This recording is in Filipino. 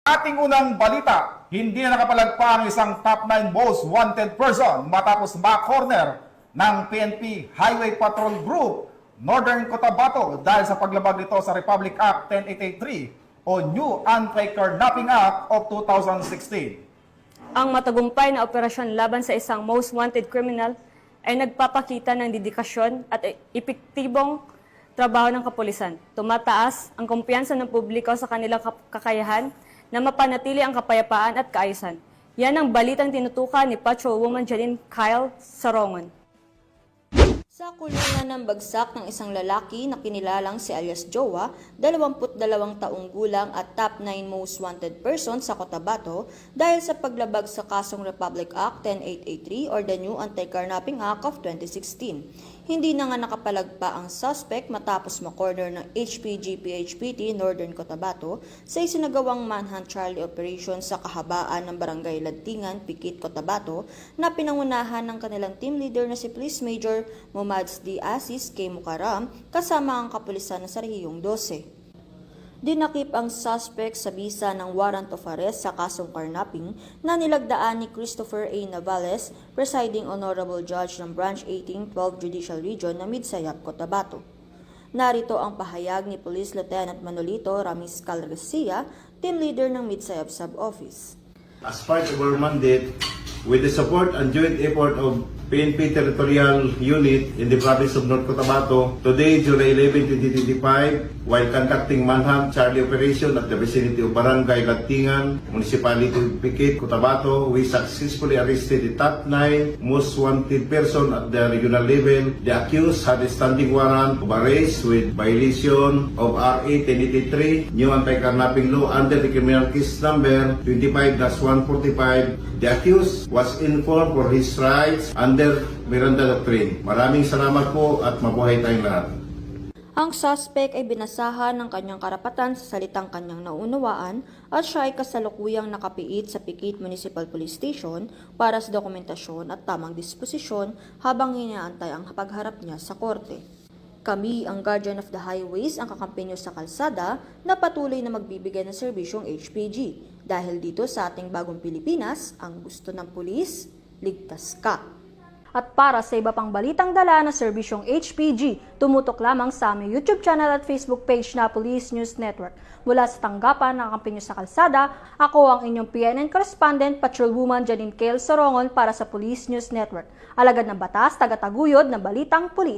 Ating unang balita, hindi na nakapalagpa ang isang top 9 most wanted person matapos ma-corner ng PNP Highway Patrol Group Northern Cotabato dahil sa paglabag nito sa Republic Act 10883 o New Anti-Kidnapping Act of 2016. Ang matagumpay na operasyon laban sa isang most wanted criminal ay nagpapakita ng dedikasyon at epektibong trabaho ng kapulisan. Tumataas ang kumpiyansa ng publiko sa kanilang kakayahan na mapanatili ang kapayapaan at kaayusan. Yan ang balitang tinutukan ni Patrolwoman Janine Kyle Sarongon. Sa kulungan ng bagsak ng isang lalaki na kinilalang si alias Jowa, 22 taong gulang at top 9 most wanted person sa Cotabato dahil sa paglabag sa kasong Republic Act 10883 or the New Anti-Kidnapping Act of 2016. Hindi na nga nakapalagpa ang suspect matapos makorner ng HPG-PHPT Northern Cotabato sa isinagawang manhunt Charlie operation sa kahabaan ng Barangay Ladtingan, Pikit, Cotabato na pinangunahan ng kanilang team leader na si Police Major Mumads D. Aziz K. Mukaram kasama ang kapulisan ng Sarhiyong 12. Dinakip ang suspect sa bisa ng warrant of arrest sa kasong carnapping na nilagdaan ni Christopher A. Navales, presiding honorable judge ng Branch 1812 Judicial Region ng Midsayap, Cotabato. Narito ang pahayag ni Police Lieutenant Manolito Ramiscal Garcia, team leader ng Midsayap Sub-Office. As part of our mandate, with the support and joint effort of PNP Territorial Unit in the province of North Cotabato, today, July 11, 2025, while conducting manhunt Charlie operation at the vicinity of Barangay Ladtingan, Municipality of Pikit, Cotabato, we successfully arrested the top 9 most wanted person at the regional level. The accused had a standing warrant of arrest with violation of RA 1083, New Anti-Kidnapping Law under the criminal case number 25-145. The accused was informed for his rights under Miranda Doctrine. Maraming salamat po at mabuhay tayong lahat. Ang suspect ay binasahan ng kanyang karapatan sa salitang kanyang naunawaan at siya ay kasalukuyang nakapiit sa Pikit Municipal Police Station para sa dokumentasyon at tamang disposisyon habang inaantay ang pagharap niya sa korte. Kami, ang Guardian of the Highways, ang kakampenyo sa kalsada na patuloy na magbibigay ng serbisyong HPG. Dahil dito sa ating bagong Pilipinas, ang gusto ng pulis, ligtas ka. At para sa iba pang balitang dala na serbisyong HPG, tumutok lamang sa aming YouTube channel at Facebook page na Police News Network. Mula sa tanggapan ng kakampenyo sa kalsada, ako ang inyong PNN correspondent, Patrolwoman Janine Kyle Sarongon para sa Police News Network. Alagad ng batas, tagataguyod ng balitang pulis.